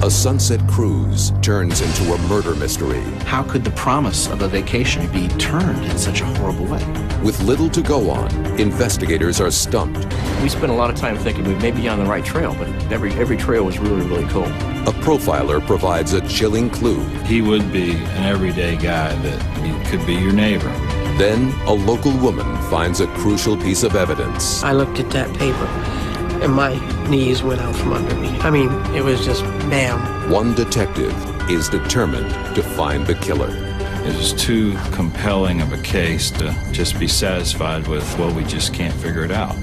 A sunset cruise turns into a murder mystery. How could the promise of a vacation be turned in such a horrible way? With little to go on, investigators are stumped. We spent a lot of time thinking we may be on the right trail, but every trail was really, really cool. A profiler provides a chilling clue. He would be an everyday guy that could be your neighbor. Then, a local woman finds a crucial piece of evidence. I looked at that paper, and my knees went out from under me. I mean, it was just bam. One detective is determined to find the killer. It was too compelling of a case to just be satisfied with, well, we just can't figure it out.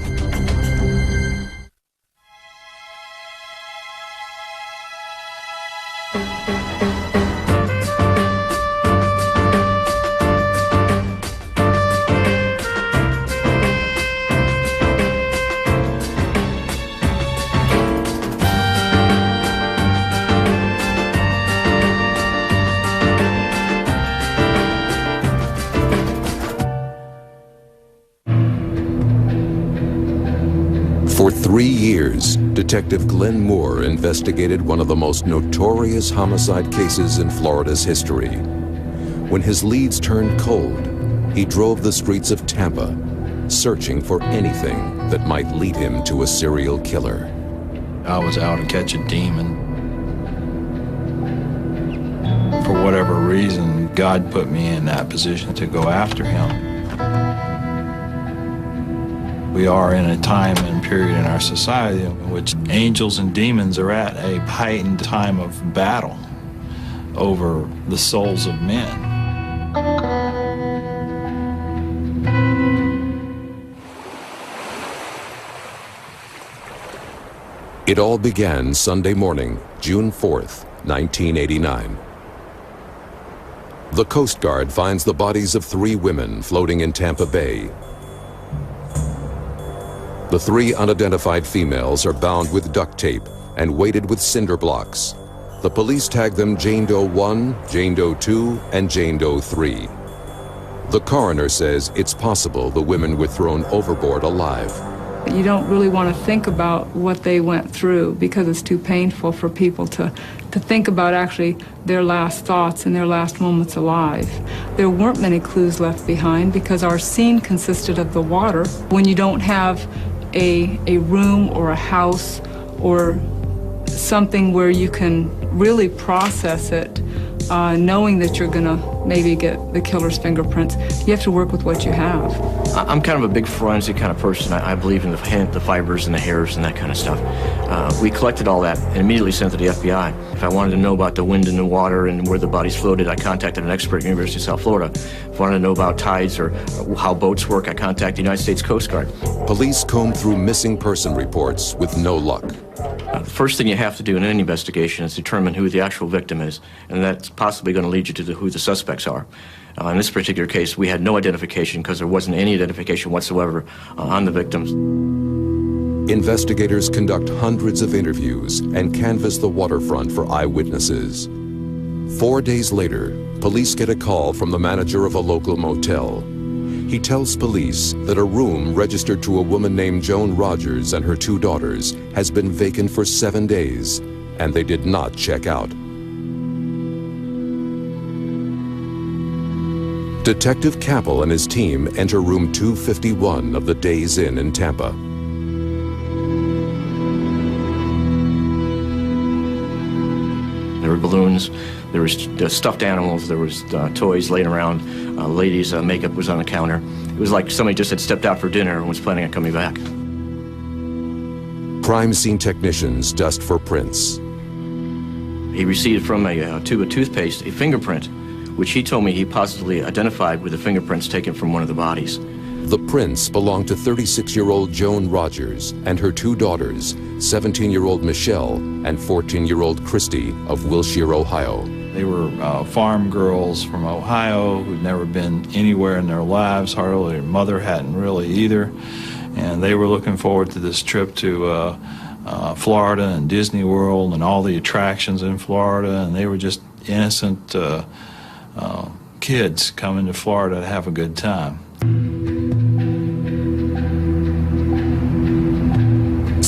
For 3 years, Detective Glenn Moore investigated one of the most notorious homicide cases in Florida's history. When his leads turned cold, he drove the streets of Tampa, searching for anything that might lead him to a serial killer. I was out to catch a demon. For whatever reason, God put me in that position to go after him. We are in a time and period in our society in which angels and demons are at a heightened time of battle over the souls of men. It all began Sunday morning, June 4th, 1989. The Coast Guard finds the bodies of 3 women floating in Tampa Bay. The 3 unidentified females are bound with duct tape and weighted with cinder blocks. The police tag them Jane Doe 1, Jane Doe 2, and Jane Doe 3. The coroner says it's possible the women were thrown overboard alive. You don't really want to think about what they went through because it's too painful for people to think about actually their last thoughts and their last moments alive. There weren't many clues left behind because our scene consisted of the water. When you don't have a room or a house or something where you can really process it, knowing that you're gonna maybe get the killer's fingerprints, you have to work with what you have. I'm kind of a big forensic kind of person. I believe in the fibers and the hairs and that kind of stuff. We collected all that and immediately sent it to the FBI. If I wanted to know about the wind and the water and where the bodies floated, I contacted an expert at the University of South Florida. If I wanted to know about tides or how boats work, I contacted the United States Coast Guard. Police combed through missing person reports with no luck. The first thing you have to do in any investigation is determine who the actual victim is, and that's possibly going to lead you to who the suspects are. In this particular case, we had no identification because there wasn't any identification whatsoever on the victims. Investigators conduct hundreds of interviews and canvass the waterfront for eyewitnesses. 4 days later, police get a call from the manager of a local motel. He tells police that a room registered to a woman named Joan Rogers and her 2 daughters has been vacant for 7 days, and they did not check out. Detective Capel and his team enter room 251 of the Days Inn in Tampa. There were balloons, there was stuffed animals, there was toys laying around, ladies' makeup was on the counter. It was like somebody just had stepped out for dinner and was planning on coming back. Crime scene technicians dust for prints. He received from a tube of toothpaste a fingerprint, which he told me he positively identified with the fingerprints taken from one of the bodies. The prints belong to 36-year-old Joan Rogers and her 2 daughters, 17-year-old Michelle and 14-year-old Christy of Wilshire, Ohio. They were farm girls from Ohio who'd never been anywhere in their lives, hardly their mother hadn't really either, and they were looking forward to this trip to Florida and Disney World and all the attractions in Florida, and they were just innocent kids coming to Florida to have a good time.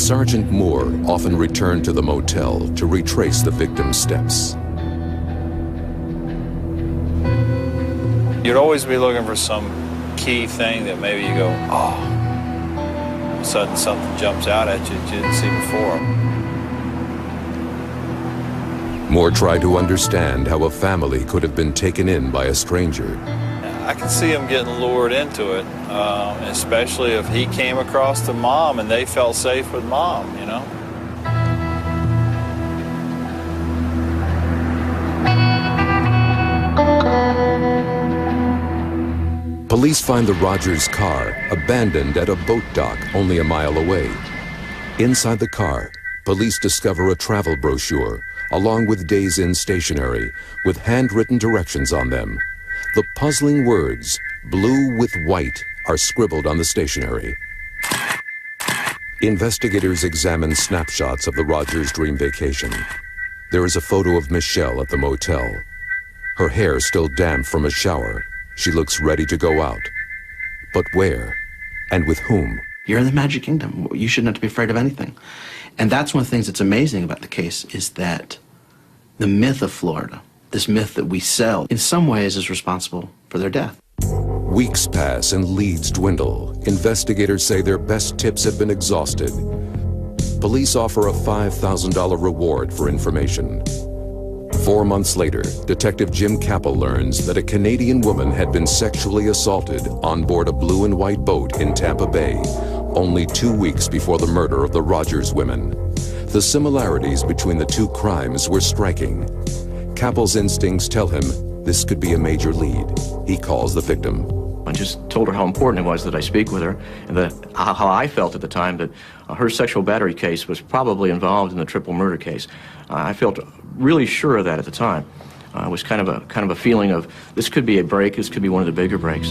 Sergeant Moore often returned to the motel to retrace the victim's steps. You'd always be looking for some key thing that maybe you go, oh, all of a sudden something jumps out at you that you didn't see before. Moore tried to understand how a family could have been taken in by a stranger. I can see him getting lured into it, especially if he came across the mom and they felt safe with mom, you know? Police find the Rogers car abandoned at a boat dock only a mile away. Inside the car, police discover a travel brochure along with days in stationery with handwritten directions on them. The puzzling words, blue with white, are scribbled on the stationery. Investigators examine snapshots of the Rogers dream vacation. There is a photo of Michelle at the motel. Her hair still damp from a shower. She looks ready to go out. But where? And with whom? You're in the Magic Kingdom. You shouldn't have to be afraid of anything. And that's one of the things that's amazing about the case is that the myth of Florida, this myth that we sell, in some ways is responsible for their death. Weeks pass and leads dwindle. Investigators say their best tips have been exhausted. Police offer a $5,000 reward for information. 4 months later, Detective Jim Capel learns that a Canadian woman had been sexually assaulted on board a blue and white boat in Tampa Bay, only 2 weeks before the murder of the Rogers women. The similarities between the two crimes were striking. Capel's instincts tell him this could be a major lead. He calls the victim. I just told her how important it was that I speak with her, and that how I felt at the time that her sexual battery case was probably involved in the triple murder case. I felt really sure of that at the time. It was kind of a feeling of this could be a break, this could be one of the bigger breaks.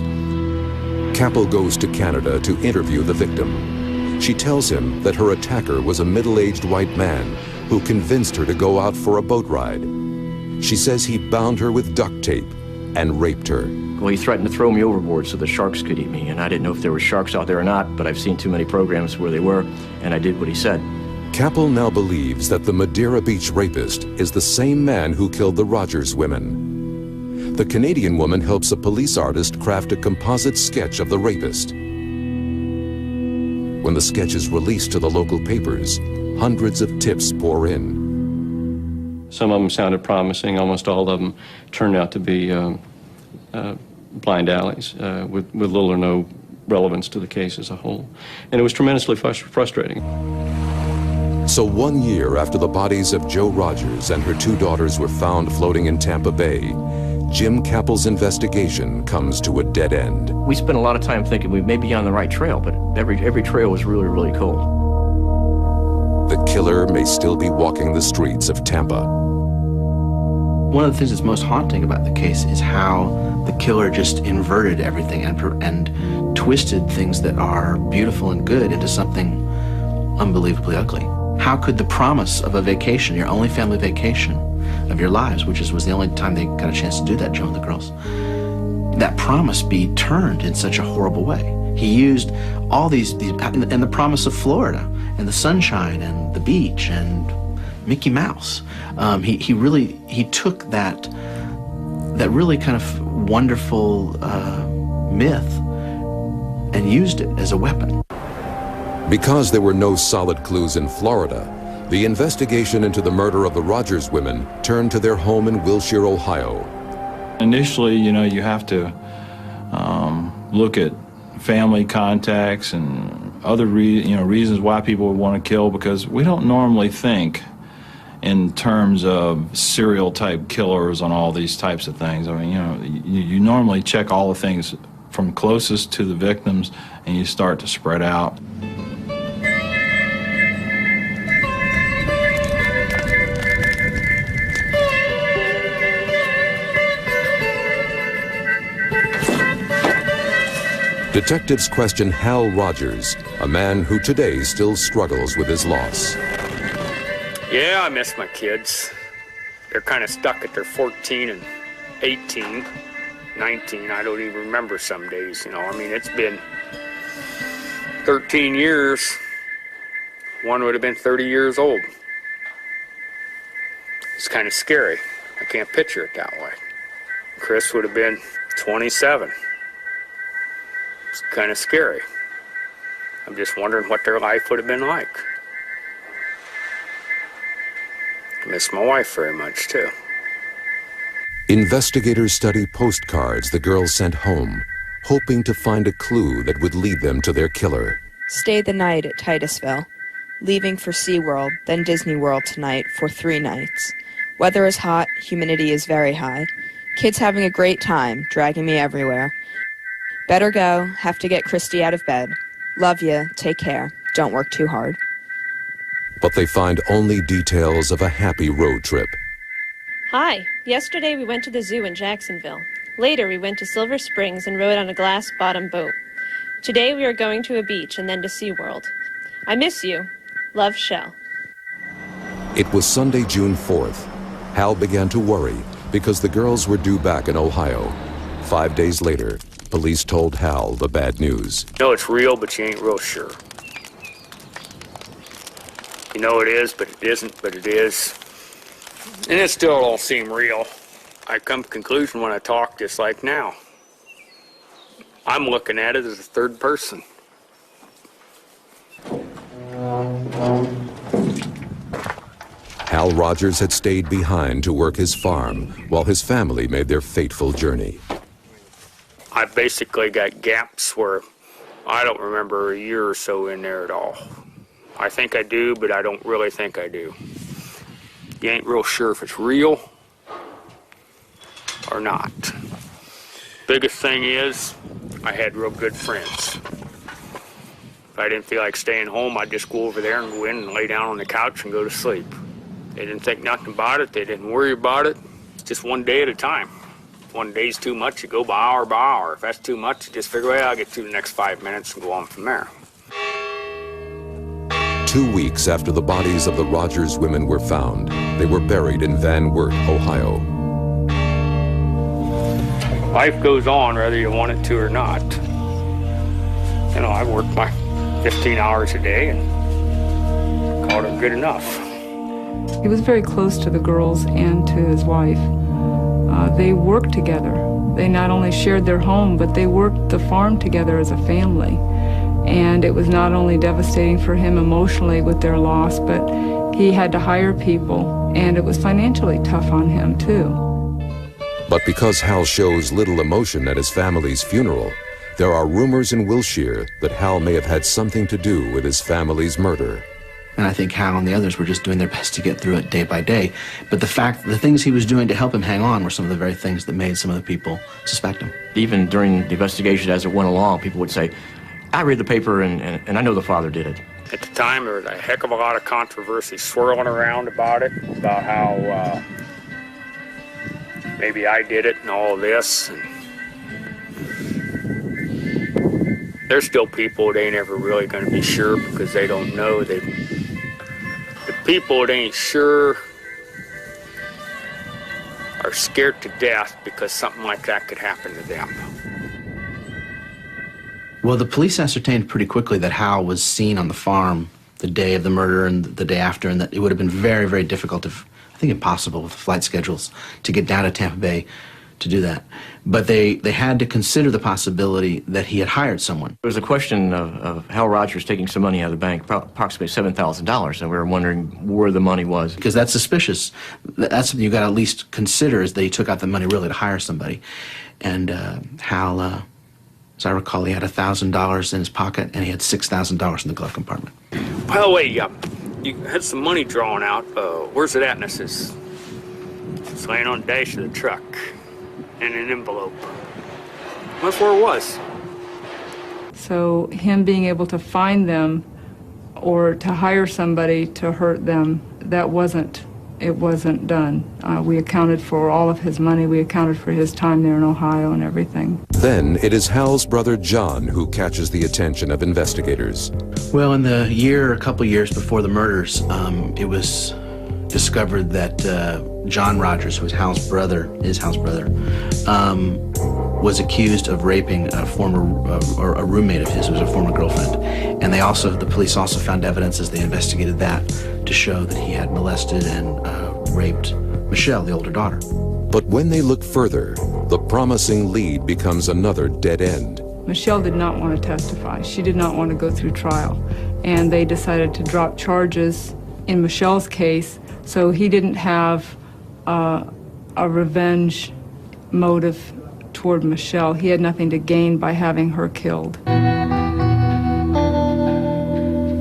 Capel goes to Canada to interview the victim. She tells him that her attacker was a middle-aged white man who convinced her to go out for a boat ride. She says he bound her with duct tape and raped her. Well, he threatened to throw me overboard so the sharks could eat me, and I didn't know if there were sharks out there or not, but I've seen too many programs where they were, and I did what he said. Capel now believes that the Madeira Beach rapist is the same man who killed the Rogers women. The Canadian woman helps a police artist craft a composite sketch of the rapist. When the sketch is released to the local papers, hundreds of tips pour in. Some of them sounded promising. Almost all of them turned out to be blind alleys with little or no relevance to the case as a whole. And it was tremendously frustrating. So 1 year after the bodies of Joe Rogers and her 2 daughters were found floating in Tampa Bay, Jim Capel's investigation comes to a dead end. We spent a lot of time thinking we may be on the right trail, but every trail was really, really cold. The killer may still be walking the streets of Tampa. One of the things that's most haunting about the case is how the killer just inverted everything and twisted things that are beautiful and good into something unbelievably ugly. How could the promise of a vacation, your only family vacation of your lives, which was the only time they got a chance to do that, Joe and the girls, that promise be turned in such a horrible way? He used all these and the promise of Florida and the sunshine and the beach and Mickey Mouse. He took that really kind of wonderful myth and used it as a weapon. Because there were no solid clues in Florida, the investigation into the murder of the Rogers women turned to their home in Wilshire, Ohio. Initially, you have to look at family contacts and other reasons why people would want to kill, because we don't normally think in terms of serial type killers on all these types of things. I mean, you normally check all the things from closest to the victims and you start to spread out. Detectives question Hal Rogers, a man who today still struggles with his loss. Yeah, I miss my kids. They're kind of stuck at their 14 and 18, 19. I don't even remember some days, I mean, it's been 13 years. one would have been 30 years old. It's kind of scary. I can't picture it that way. Chris would have been 27. It's kind of scary. I'm just wondering what their life would have been like. I miss my wife very much, too. Investigators study postcards the girls sent home, hoping to find a clue that would lead them to their killer. Stayed the night at Titusville, leaving for SeaWorld, then Disney World tonight for 3 nights. Weather is hot, humidity is very high. Kids having a great time, dragging me everywhere. Better go, have to get Christy out of bed. Love ya, take care, don't work too hard. But they find only details of a happy road trip. Hi. Yesterday we went to the zoo in Jacksonville. Later we went to Silver Springs and rode on a glass-bottom boat. Today we are going to a beach and then to SeaWorld. I miss you. Love, Shell. It was Sunday, June 4th. Hal began to worry because the girls were due back in Ohio. 5 days later, police told Hal the bad news. You know it's real, but you ain't real sure. You know it is, but it isn't, but it is. And it still don't seem real. I come to the conclusion when I talk just like now. I'm looking at it as a third person. Hal Rogers had stayed behind to work his farm while his family made their fateful journey. I basically got gaps where I don't remember a year or so in there at all. I think I do, but I don't really think I do. You ain't real sure if it's real or not. Biggest thing is, I had real good friends. If I didn't feel like staying home, I'd just go over there and go in and lay down on the couch and go to sleep. They didn't think nothing about it. They didn't worry about it. It's just one day at a time. If one day's too much, you go by hour. If that's too much, you just figure, well, I'll get through the next 5 minutes and go on from there. 2 weeks after the bodies of the Rogers women were found, they were buried in Van Wert, Ohio. Life goes on whether you want it to or not. You know, I worked my 15 hours a day and called it good enough. He was very close to the girls and to his wife. They worked together. They not only shared their home, but they worked the farm together as a family. And it was not only devastating for him emotionally with their loss, but he had to hire people, and it was financially tough on him, too. But because Hal shows little emotion at his family's funeral, there are rumors in Wilshire that Hal may have had something to do with his family's murder. And I think Hal and the others were just doing their best to get through it day by day. But the things he was doing to help him hang on were some of the very things that made some of the people suspect him. Even during the investigation as it went along, people would say, I read the paper and I know the father did it. At the time, there was a heck of a lot of controversy swirling around about it, about how maybe I did it and all this. And there's still people that ain't ever really going to be sure because they don't know. The people that ain't sure are scared to death because something like that could happen to them. Well, the police ascertained pretty quickly that Hal was seen on the farm the day of the murder and the day after, and that it would have been very, very difficult, I think impossible with flight schedules, to get down to Tampa Bay to do that. But they had to consider the possibility that he had hired someone. There was a question of Hal Rogers taking some money out of the bank, approximately $7,000, and we were wondering where the money was. Because that's suspicious. That's something you got to at least consider, is that he took out the money really to hire somebody. And Hal, as I recall, he had $1,000 in his pocket, and he had $6,000 in the glove compartment. By the way, you had some money drawn out. Where's it at? And it's laying on the dash of the truck in an envelope. That's where it was. So him being able to find them or to hire somebody to hurt them, it wasn't done. We accounted for all of his money. We accounted for his time there in Ohio and everything. Then it is Hal's brother John who catches the attention of investigators. Well, in a couple years before the murders, it was discovered that John Rogers, who was Hal's brother, was accused of raping a former or a roommate of his who was a former girlfriend. And the police also found evidence as they investigated that to show that he had molested and raped Michelle, the older daughter. But when they look further, the promising lead becomes another dead end. Michelle did not want to testify. She did not want to go through trial. And they decided to drop charges in Michelle's case, so he didn't have a revenge motive toward Michelle. He had nothing to gain by having her killed.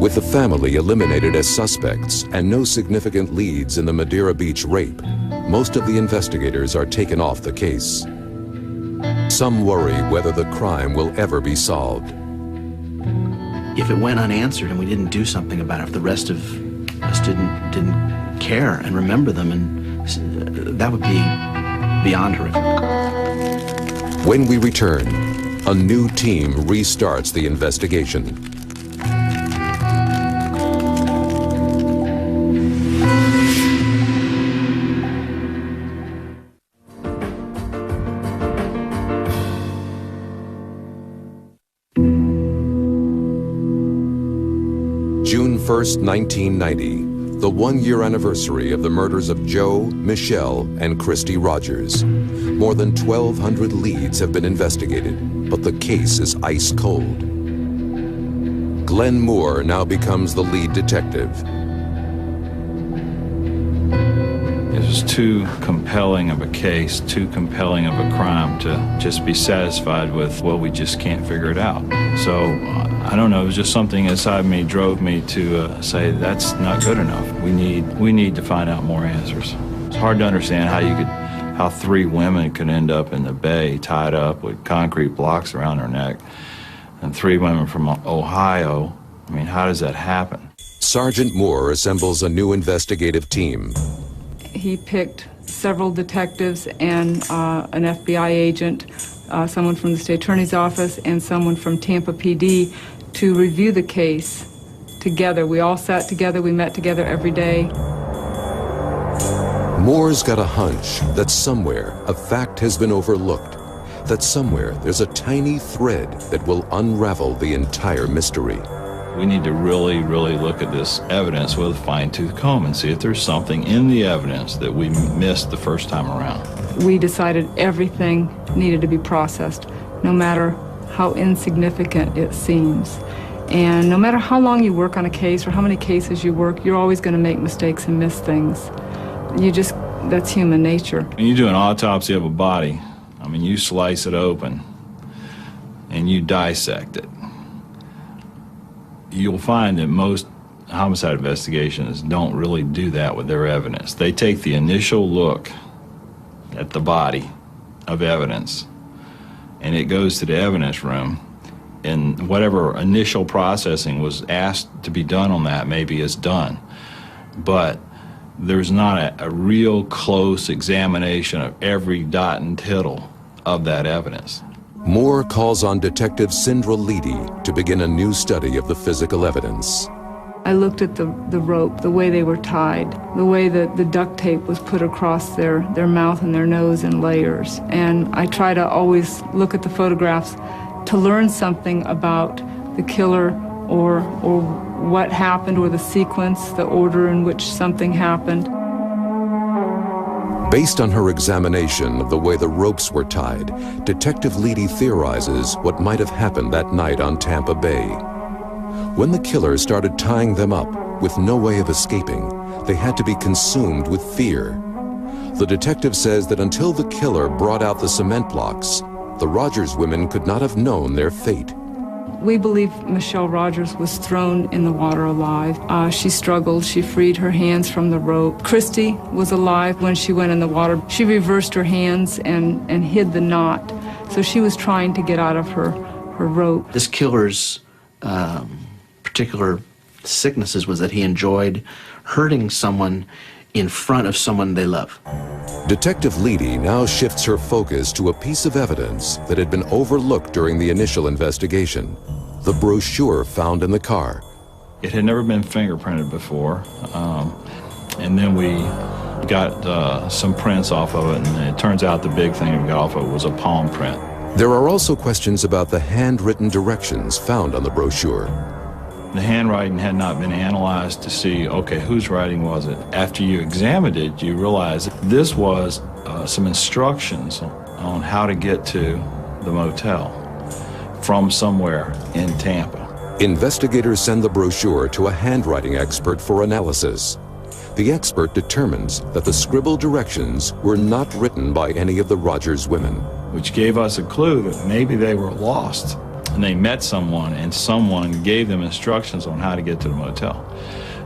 With the family eliminated as suspects and no significant leads in the Madeira Beach rape, most of the investigators are taken off the case. Some worry whether the crime will ever be solved. If it went unanswered and we didn't do something about it, if the rest of us didn't care and remember them, and that would be beyond horrific. When we return, a new team restarts the investigation. June 1st, 1990, the one-year anniversary of the murders of Joe, Michelle, and Christy Rogers. More than 1,200 leads have been investigated, but the case is ice cold. Glenn Moore now becomes the lead detective. It was too compelling of a case, too compelling of a crime to just be satisfied with, well, we just can't figure it out. So, I don't know, it was just something inside me drove me to say that's not good enough. We need to find out more answers. It's hard to understand how three women could end up in the bay tied up with concrete blocks around their neck, and three women from Ohio. I mean, how does that happen? Sergeant Moore assembles a new investigative team. He picked several detectives and an FBI agent, someone from the state attorney's office, and someone from Tampa PD to review the case together. We all sat together, we met together every day. Moore's got a hunch that somewhere a fact has been overlooked, that somewhere there's a tiny thread that will unravel the entire mystery. We need to really, really look at this evidence with a fine-tooth comb and see if there's something in the evidence that we missed the first time around. We decided everything needed to be processed, no matter how insignificant it seems. And no matter how long you work on a case or how many cases you work, you're always going to make mistakes and miss things. That's human nature. When you do an autopsy of a body, I mean, you slice it open and you dissect it. You'll find that most homicide investigations don't really do that with their evidence. They take the initial look at the body of evidence, and it goes to the evidence room, and whatever initial processing was asked to be done on that maybe is done. But there's not a real close examination of every dot and tittle of that evidence. Moore calls on Detective Sindra Leedy to begin a new study of the physical evidence. I looked at the rope, the way they were tied, the way that the duct tape was put across their mouth and their nose in layers. And I try to always look at the photographs to learn something about the killer or what happened, or the sequence, the order in which something happened. Based on her examination of the way the ropes were tied, Detective Leedy theorizes what might have happened that night on Tampa Bay. When the killer started tying them up with no way of escaping, they had to be consumed with fear. The detective says that until the killer brought out the cement blocks, the Rogers women could not have known their fate. We believe Michelle Rogers was thrown in the water alive. She struggled. She freed her hands from the rope. Christy was alive when she went in the water. She reversed her hands and hid the knot. So she was trying to get out of her rope. This killer's particular sicknesses was that he enjoyed hurting someone in front of someone they love. Detective Leedy now shifts her focus to a piece of evidence that had been overlooked during the initial investigation, the brochure found in the car. It had never been fingerprinted before, and then we got some prints off of it, and it turns out the big thing we got off of it was a palm print. There are also questions about the handwritten directions found on the brochure. The handwriting had not been analyzed to see, okay, whose writing was it? After you examined it, you realized that this was some instructions on how to get to the motel from somewhere in Tampa. Investigators send the brochure to a handwriting expert for analysis. The expert determines that the scribbled directions were not written by any of the Rogers women. Which gave us a clue that maybe they were lost and they met someone and someone gave them instructions on how to get to the motel.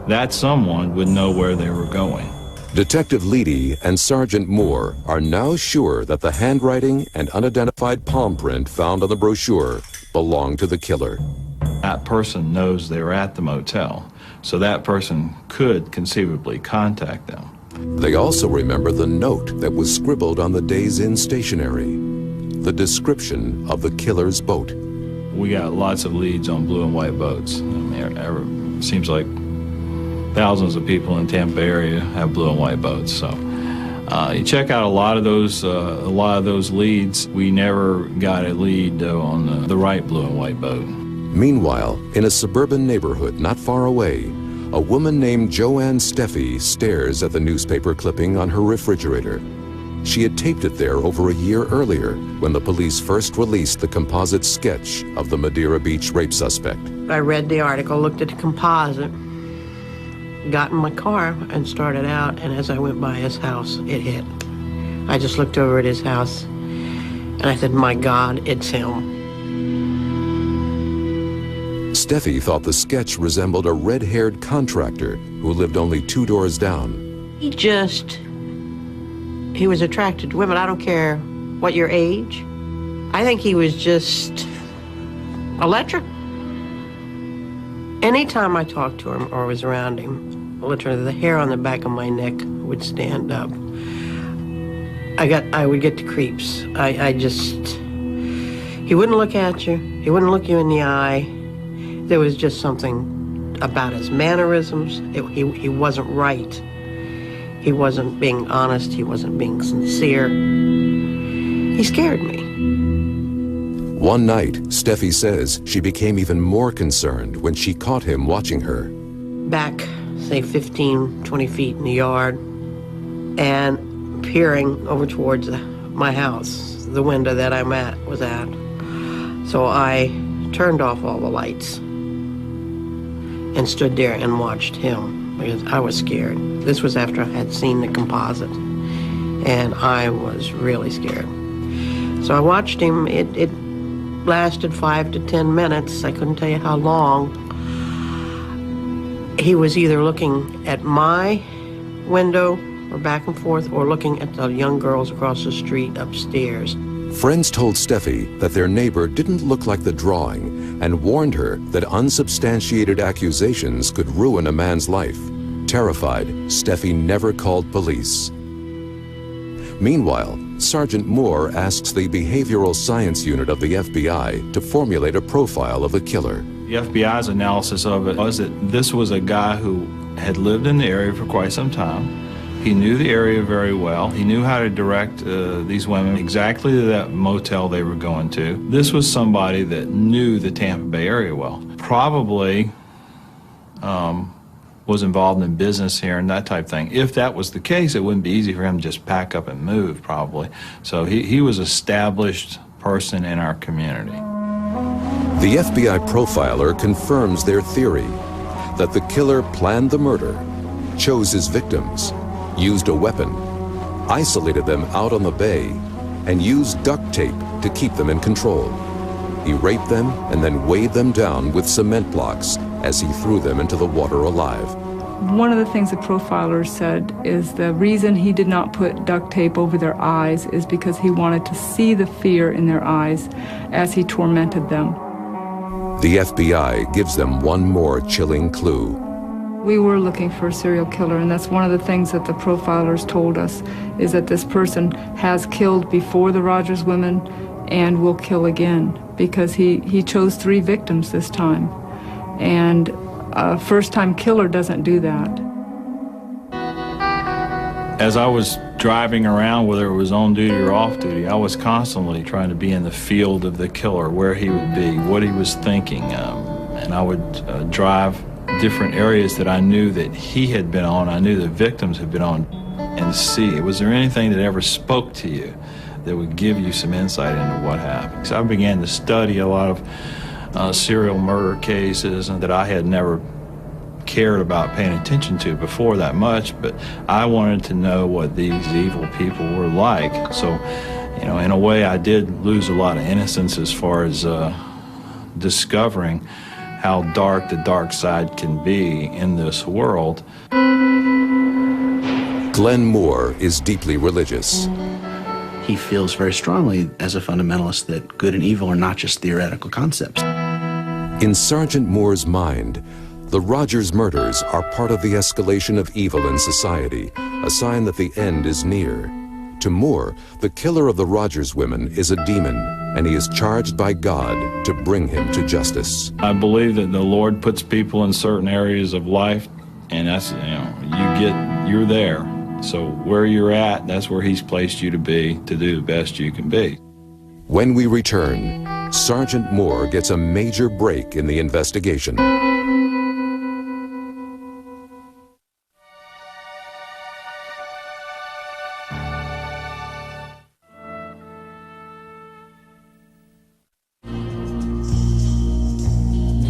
That someone would know where they were going. Detective Leedy and Sergeant Moore are now sure that the handwriting and unidentified palm print found on the brochure belong to the killer. That person knows they're at the motel, so that person could conceivably contact them. They also remember the note that was scribbled on the Days Inn stationery, the description of the killer's boat. We got lots of leads on blue and white boats. I mean, it seems like thousands of people in Tampa area have blue and white boats. So you check out a lot of those leads. We never got a lead on the right blue and white boat. Meanwhile, in a suburban neighborhood not far away, a woman named Joanne Steffi stares at the newspaper clipping on her refrigerator. She had taped it there over a year earlier when the police first released the composite sketch of the Madeira Beach rape suspect. I read the article, looked at the composite, got in my car and started out, and as I went by his house, it hit. I just looked over at his house and I said, my God, it's him. Steffi thought the sketch resembled a red-haired contractor who lived only 2 doors down. He was attracted to women. I don't care what your age. I think he was just electric. Anytime I talked to him or was around him, literally the hair on the back of my neck would stand up. I would get the creeps. He wouldn't look at you. He wouldn't look you in the eye. There was just something about his mannerisms. He wasn't right. He wasn't being honest. He wasn't being sincere. He scared me. One night, Steffi says she became even more concerned when she caught him watching her. Back, say, 15, 20 feet in the yard, and peering over towards my house, the window that I'm at was at. So I turned off all the lights and stood there and watched him because I was scared. This was after I had seen the composite, and I was really scared. So I watched him. It lasted 5 to 10 minutes. I couldn't tell you how long. He was either looking at my window or back and forth or looking at the young girls across the street upstairs. Friends told Steffi that their neighbor didn't look like the drawing and warned her that unsubstantiated accusations could ruin a man's life. Terrified, Steffi never called police. Meanwhile, Sergeant Moore asks the Behavioral Science Unit of the FBI to formulate a profile of the killer. The FBI's analysis of it was that this was a guy who had lived in the area for quite some time. He knew the area very well. He knew how to direct these women exactly to that motel they were going to. This was somebody that knew the Tampa Bay area well. Probably was involved in business here and that type of thing. If that was the case, it wouldn't be easy for him to just pack up and move, probably. So he was an established person in our community. The FBI profiler confirms their theory that the killer planned the murder, chose his victims, used a weapon, isolated them out on the bay, and used duct tape to keep them in control. He raped them and then weighed them down with cement blocks as he threw them into the water alive. One of the things the profiler said is the reason he did not put duct tape over their eyes is because he wanted to see the fear in their eyes as he tormented them. The FBI gives them one more chilling clue. We were looking for a serial killer, and that's one of the things that the profilers told us, is that this person has killed before the Rogers women and will kill again, because he chose 3 victims this time. And a first-time killer doesn't do that. As I was driving around, whether it was on duty or off duty, I was constantly trying to be in the field of the killer, where he would be, what he was thinking. And I would drive different areas that I knew that he had been on, I knew the victims had been on, and see, was there anything that ever spoke to you that would give you some insight into what happened? So I began to study a lot of serial murder cases that I had never cared about paying attention to before that much, but I wanted to know what these evil people were like. So, you know, in a way, I did lose a lot of innocence as far as discovering how dark the dark side can be in this world. Glenn Moore is deeply religious. He feels very strongly as a fundamentalist that good and evil are not just theoretical concepts. In Sergeant Moore's mind, the Rogers murders are part of the escalation of evil in society, a sign that the end is near. To Moore, the killer of the Rogers women is a demon, and he is charged by God to bring him to justice. I believe that the Lord puts people in certain areas of life, and that's, you know, you're there. So where you're at, that's where he's placed you to be, to do the best you can be. When we return, Sergeant Moore gets a major break in the investigation.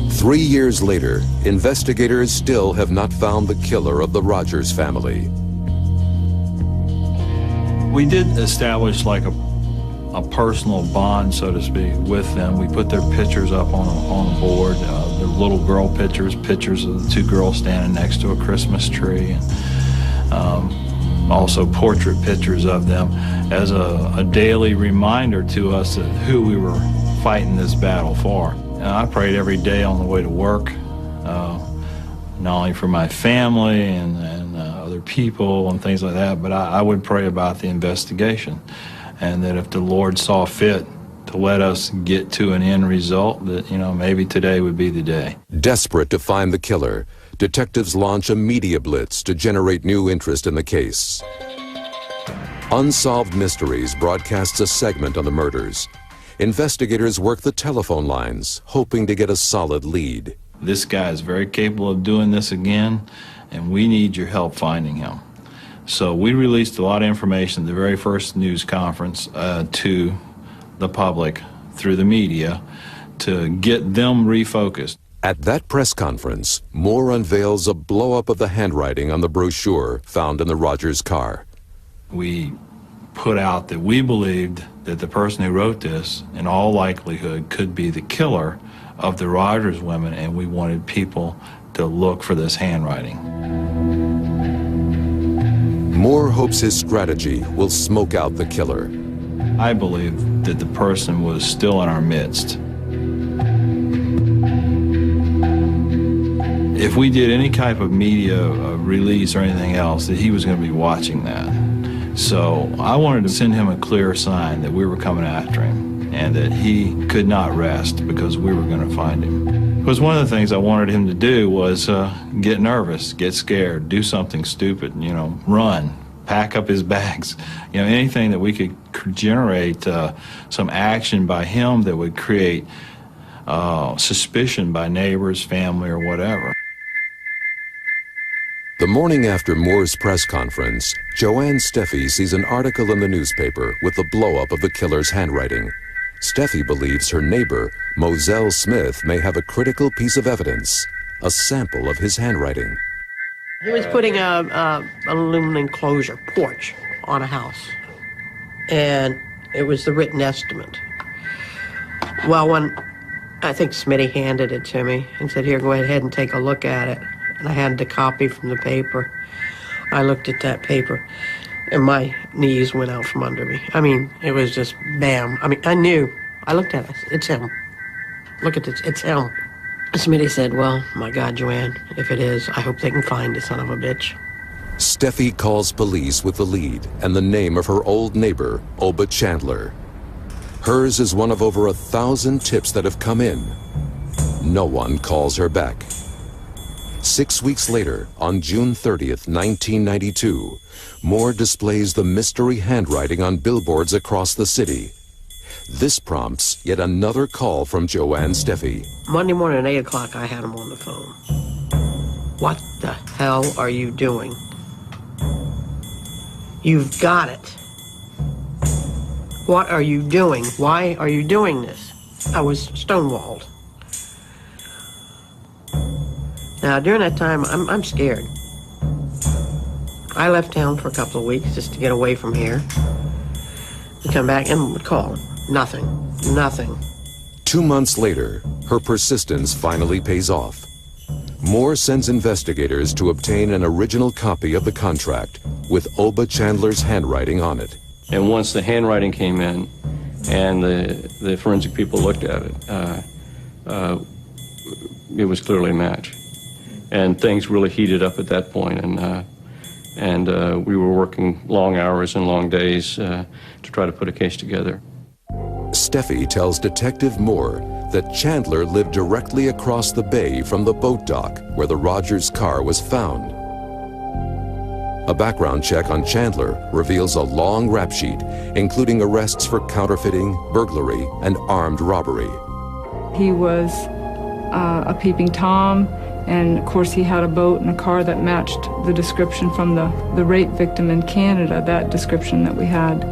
3 years later, investigators still have not found the killer of the Rogers family. We did establish like a personal bond, so to speak, with them. We put their pictures up on a board, their little girl pictures of the two girls standing next to a Christmas tree, and also portrait pictures of them as a daily reminder to us of who we were fighting this battle for. And I prayed every day on the way to work, not only for my family and other people and things like that, but I would pray about the investigation, and that if the Lord saw fit to let us get to an end result, that, you know, maybe today would be the day. Desperate to find the killer, detectives launch a media blitz to generate new interest in the case. Unsolved Mysteries broadcasts a segment on the murders. Investigators work the telephone lines, hoping to get a solid lead. This guy is very capable of doing this again, and we need your help finding him. So we released a lot of information at the very first news conference to the public through the media to get them refocused. At that press conference, Moore unveils a blow-up of the handwriting on the brochure found in the Rogers car. We put out that we believed that the person who wrote this, in all likelihood, could be the killer of the Rogers women, and we wanted people to look for this handwriting. Moore hopes his strategy will smoke out the killer. I believe that the person was still in our midst. If we did any type of media release or anything else, that he was going to be watching that. So I wanted to send him a clear sign that we were coming after him and that he could not rest because we were going to find him. Because one of the things I wanted him to do was get nervous, get scared, do something stupid, you know, run, pack up his bags. You know, anything that we could generate some action by him that would create suspicion by neighbors, family, or whatever. The morning after Moore's press conference, Joanne Steffi sees an article in the newspaper with the blow-up of the killer's handwriting. Steffi believes her neighbor, Moselle Smith, may have a critical piece of evidence, a sample of his handwriting. He was putting an aluminum enclosure porch on a house, and it was the written estimate. Well, when I think Smitty handed it to me and said, "Here, go ahead and take a look at it." And I had the copy from the paper. I looked at that paper, and my knees went out from under me. I mean, it was just bam. I mean, I knew. I looked at it. It's him. Look at this. It's him. Smitty said, "Well, my God, Joanne, if it is, I hope they can find the son of a bitch." Steffi calls police with the lead and the name of her old neighbor, Oba Chandler. Hers is one of over 1,000 tips that have come in. No one calls her back. 6 weeks later, on June 30th, 1992, Moore displays the mystery handwriting on billboards across the city. This prompts yet another call from Joanne Steffi. Monday morning at 8 o'clock, I had him on the phone. What the hell are you doing? You've got it. What are you doing? Why are you doing this? I was stonewalled. Now, during that time, I'm scared. I left town for a couple of weeks just to get away from here. I'd come back and would call. Nothing. Nothing. 2 months later, her persistence finally pays off. Moore sends investigators to obtain an original copy of the contract with Oba Chandler's handwriting on it. And once the handwriting came in and the forensic people looked at it was clearly a match. And things really heated up at that point, and we were working long hours and long days to try to put a case together. Steffi tells Detective Moore that Chandler lived directly across the bay from the boat dock where the Rogers car was found. A background check on Chandler reveals a long rap sheet, including arrests for counterfeiting, burglary, and armed robbery. He was a peeping Tom, and of course he had a boat and a car that matched the description from the rape victim in Canada, that description that we had.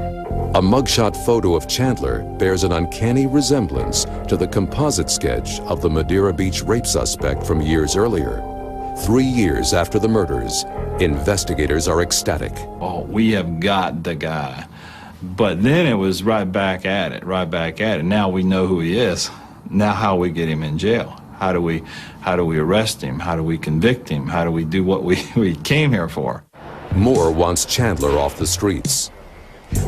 A mugshot photo of Chandler bears an uncanny resemblance to the composite sketch of the Madeira Beach rape suspect from years earlier. 3 years after the murders, investigators are ecstatic. Oh, we have got the guy. But then it was right back at it. Now we know who he is. Now how we get him in jail? How do we arrest him? How do we convict him? How do we do what we came here for? Moore wants Chandler off the streets.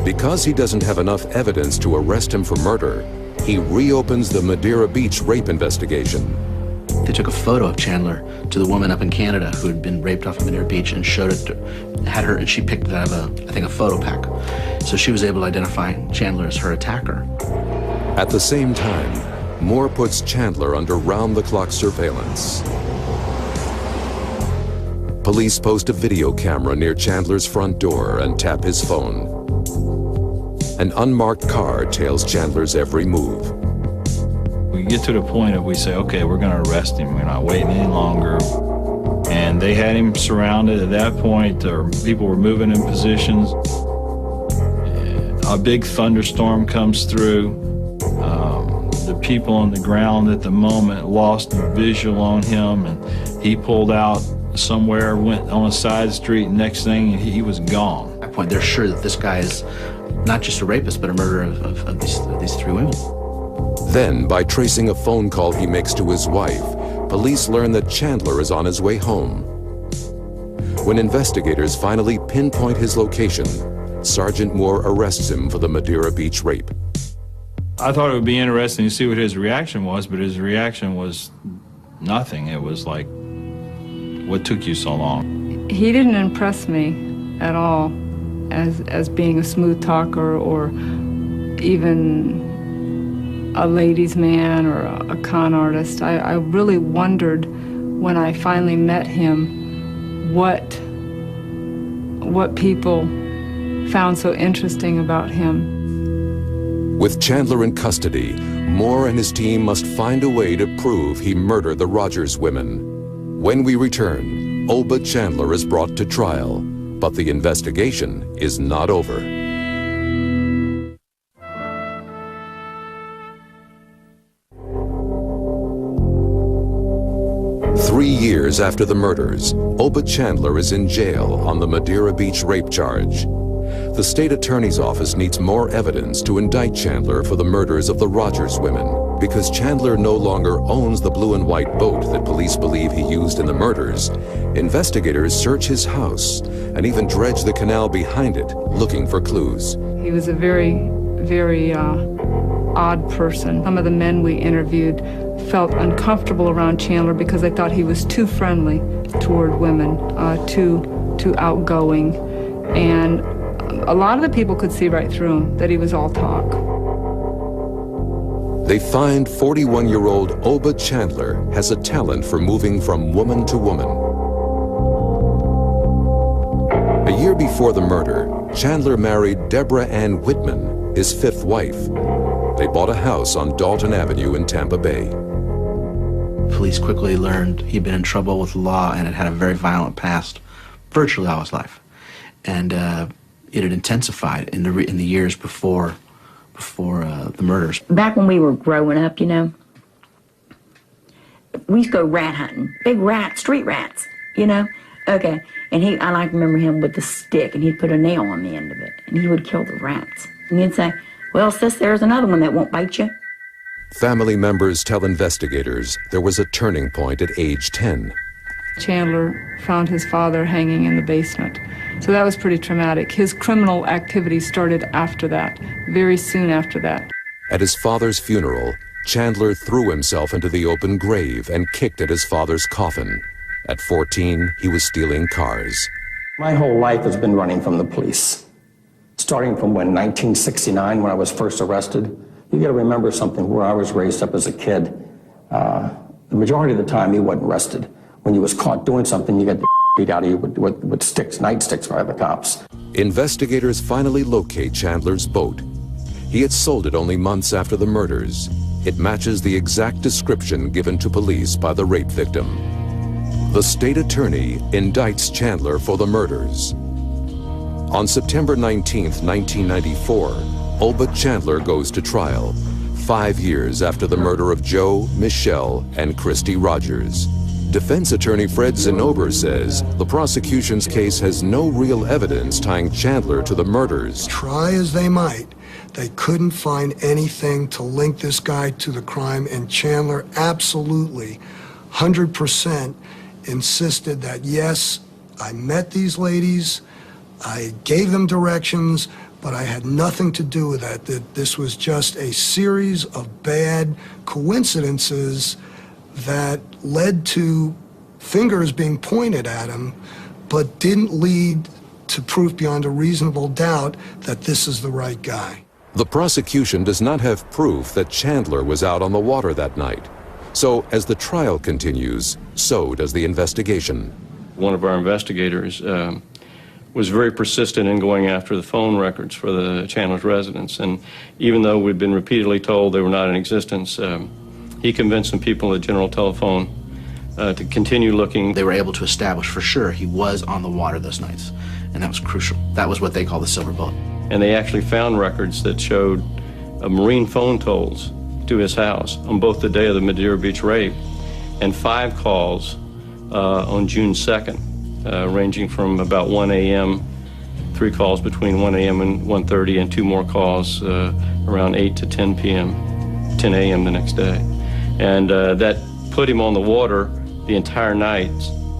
Because he doesn't have enough evidence to arrest him for murder, he reopens the Madeira Beach rape investigation. They took a photo of Chandler to the woman up in Canada who had been raped off of Madeira Beach and showed it to, had her, and she picked it out of a photo pack. So she was able to identify Chandler as her attacker. At the same time, Moore puts Chandler under round-the-clock surveillance. Police post a video camera near Chandler's front door and tap his phone. An unmarked car tails Chandler's every move. We get to the point of we say, okay, we're going to arrest him. We're not waiting any longer. And they had him surrounded at that point. People were moving in positions. A big thunderstorm comes through. The people on the ground at the moment lost visual on him, and he pulled out somewhere, went on a side street, next thing he was gone. At that point, they're sure that this guy is not just a rapist, but a murderer of these three women. Then, by tracing a phone call he makes to his wife, police learn that Chandler is on his way home. When investigators finally pinpoint his location, Sergeant Moore arrests him for the Madeira Beach rape. I thought it would be interesting to see what his reaction was, but his reaction was nothing. It was like, what took you so long? He didn't impress me at all as being a smooth talker or even a ladies' man or a con artist. I really wondered when I finally met him what people found so interesting about him. With Chandler in custody, Moore and his team must find a way to prove he murdered the Rogers women. When we return, Oba Chandler is brought to trial, but the investigation is not over. Three years after the murders, Oba Chandler is in jail on the Madeira Beach rape charge. The state attorney's office needs more evidence to indict Chandler for the murders of the Rogers women. Because Chandler no longer owns the blue and white boat that police believe he used in the murders, investigators search his house and even dredge the canal behind it, looking for clues. He was a very, very odd person. Some of the men we interviewed felt uncomfortable around Chandler because they thought he was too friendly toward women, too outgoing, and a lot of the people could see right through him, that he was all talk. They find 41-year-old Oba Chandler has a talent for moving from woman to woman. A year before the murder, Chandler married Deborah Ann Whitman, his fifth wife. They bought a house on Dalton Avenue in Tampa Bay. Police quickly learned he'd been in trouble with the law and had a very violent past virtually all his life. And it had intensified in the years before the murders. Back when we were growing up, you know, we used to go rat hunting. Big rats, street rats, you know? Okay. And I like to remember him with the stick, and he'd put a nail on the end of it, and he would kill the rats. And he'd say, well, sis, there's another one that won't bite you. Family members tell investigators there was a turning point at age 10. Chandler found his father hanging in the basement. So that was pretty traumatic. His criminal activity started after that, very soon after that. At his father's funeral, Chandler threw himself into the open grave and kicked at his father's coffin. At 14, he was stealing cars. My whole life has been running from the police. Starting from 1969, when I was first arrested. You got to remember something, where I was raised up as a kid. The majority of the time, you wasn't arrested. When you was caught doing something, you got beat out of you with sticks, nightsticks by the cops. Investigators finally locate Chandler's boat. He had sold it only months after the murders. It matches the exact description given to police by the rape victim. The state attorney indicts Chandler for the murders. On September 19th, 1994, Oba Chandler goes to trial, 5 years after the murder of Joe, Michelle, and Christy Rogers. Defense attorney Fred Zinnober says the prosecution's case has no real evidence tying Chandler to the murders. Try as they might, they couldn't find anything to link this guy to the crime, and Chandler absolutely, 100% insisted that, yes, I met these ladies, I gave them directions, but I had nothing to do with that this was just a series of bad coincidences that led to fingers being pointed at him, but didn't lead to proof beyond a reasonable doubt that this is the right guy. The prosecution does not have proof that Chandler was out on the water that night. So as the trial continues, so does the investigation. One of our investigators was very persistent in going after the phone records for the Chandler's residence. And even though we'd been repeatedly told they were not in existence, he convinced some people at General Telephone to continue looking. They were able to establish for sure he was on the water those nights, and that was crucial. That was what they call the silver bullet. And they actually found records that showed marine phone tolls to his house on both the day of the Madeira Beach rape and 5 calls on June 2nd. Ranging from about 1 a.m., 3 calls between 1 a.m. and 1:30, and 2 more calls around 8 to 10 p.m., 10 a.m. the next day. And that put him on the water the entire night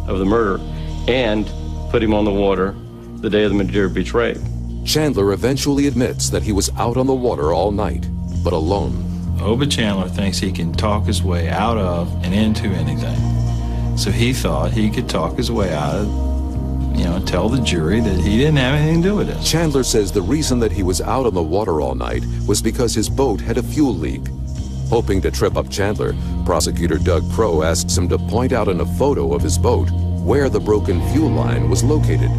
of the murder and put him on the water the day of the Madeira Beach rape. Chandler eventually admits that he was out on the water all night, but alone. Oba Chandler thinks he can talk his way out of and into anything. So he thought he could talk his way out of, tell the jury that he didn't have anything to do with it. Chandler says the reason that he was out on the water all night was because his boat had a fuel leak. Hoping to trip up Chandler, prosecutor Doug Crow asks him to point out in a photo of his boat where the broken fuel line was located.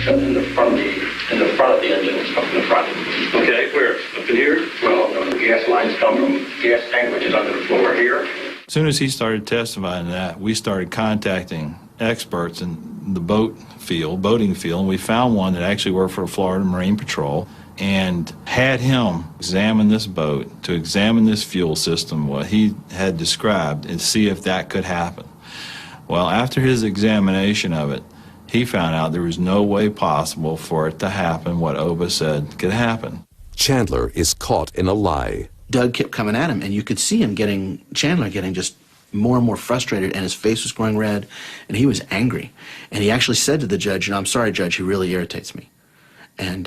In the front of the engine, up in the front. Okay, where? Up in here? Well, the gas lines come from gas tank, which is under the floor here. As soon as he started testifying to that, we started contacting experts in the boating field, and we found one that actually worked for Florida Marine Patrol and had him examine this boat to examine this fuel system, what he had described, and see if that could happen. Well, after his examination of it, he found out there was no way possible for it to happen what Oba said could happen. Chandler is caught in a lie. Doug kept coming at him, and you could see him Chandler getting just more and more frustrated, and his face was growing red, and he was angry. And he actually said to the judge, I'm sorry, Judge, he really irritates me. And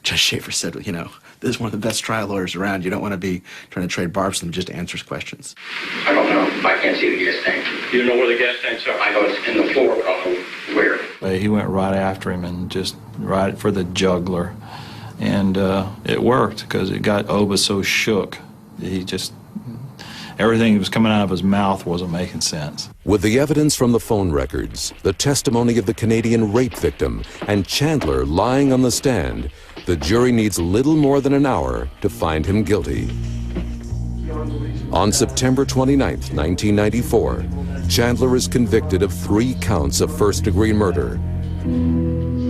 Judge Schaefer said, this is one of the best trial lawyers around. You don't want to be trying to trade barbs with him, just answers questions. I don't know. I can't see the gas tank. You don't know where the gas tanks are? I know it's in the floor, but I don't know where. But he went right after him and just right for the jugular. And it worked because it got Oba so shook Everything that was coming out of his mouth wasn't making sense. With the evidence from the phone records, the testimony of the Canadian rape victim, and Chandler lying on the stand, the jury needs little more than an hour to find him guilty. On September 29, 1994, Chandler is convicted of 3 counts of first-degree murder.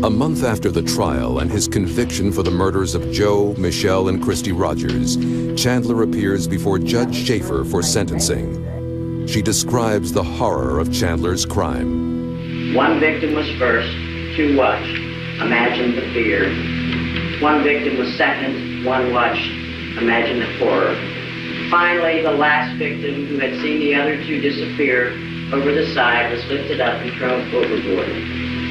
A month after the trial and his conviction for the murders of Joe, Michelle, and Christy Rogers, Chandler appears before Judge Schaefer for sentencing. She describes the horror of Chandler's crime. 1 victim was first, 2 watched. Imagine the fear. 1 victim was second, 1 watched. Imagine the horror. Finally, the last victim, who had seen the other 2 disappear over the side, was lifted up and thrown overboard.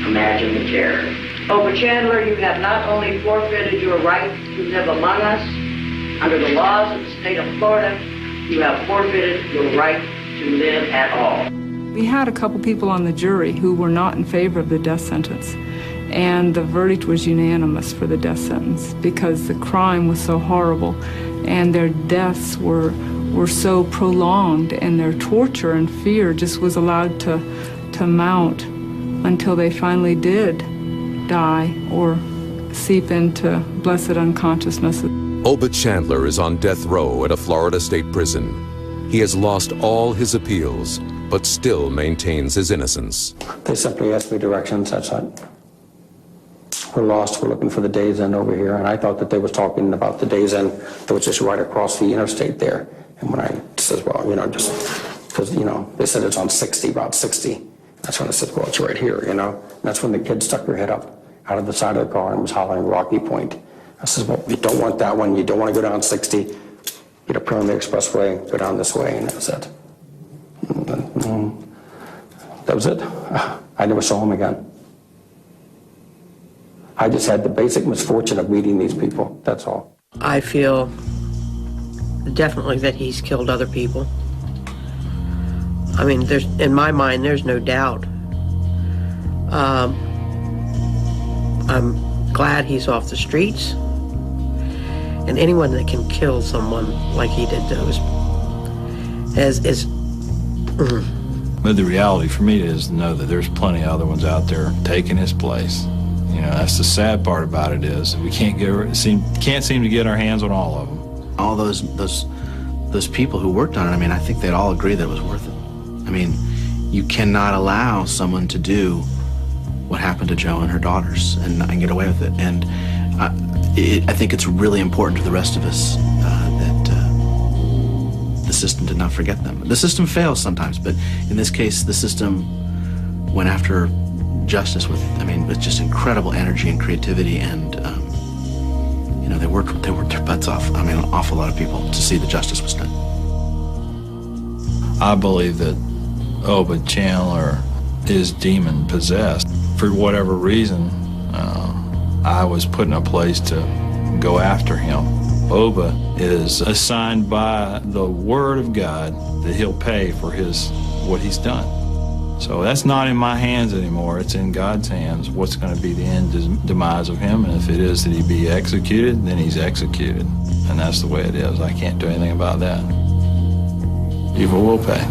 Imagine the terror. Oh, but Chandler, you have not only forfeited your right to live among us, under the laws of the state of Florida, you have forfeited your right to live at all. We had a couple people on the jury who were not in favor of the death sentence, and the verdict was unanimous for the death sentence because the crime was so horrible and their deaths were so prolonged, and their torture and fear just was allowed to mount until they finally did die or seep into blessed unconsciousness. Oba Chandler is on death row at a Florida state prison. He has lost all his appeals, but still maintains his innocence. They simply asked me directions, that's it. We're lost, we're looking for the Days Inn over here, and I thought that they was talking about the Days Inn that was just right across the interstate there. And when I said, well, just because, they said it's on 60, Route 60. That's when I said, well, it's right here, And that's when the kid stuck her head up out of the side of the car and was hollering Rocky Point. I said, well, you don't want that one. You don't want to go down 60. Get up here on the expressway, go down this way, and that was it. That was it. I never saw him again. I just had the basic misfortune of meeting these people, that's all. I feel definitely that he's killed other people. I mean, in my mind, there's no doubt. I'm glad he's off the streets. And anyone that can kill someone like he did is But the reality for me is to know that there's plenty of other ones out there taking his place. That's the sad part about it is we can't seem to get our hands on all of them. All those people who worked on it, I think they'd all agree that it was worth it. You cannot allow someone to do what happened to Joe and her daughters and get away with it. And I think it's really important to the rest of us that the system did not forget them. The system fails sometimes, but in this case, the system went after justice with just incredible energy and creativity, and they worked their butts off. An awful lot of people to see that justice was done. I believe that Oba Chandler is demon possessed. For whatever reason, I was put in a place to go after him. Oba is assigned by the word of God that he'll pay for what he's done. So that's not in my hands anymore. It's in God's hands. What's going to be the end demise of him? And if it is that he be executed, then he's executed. And that's the way it is. I can't do anything about that. Evil will pay.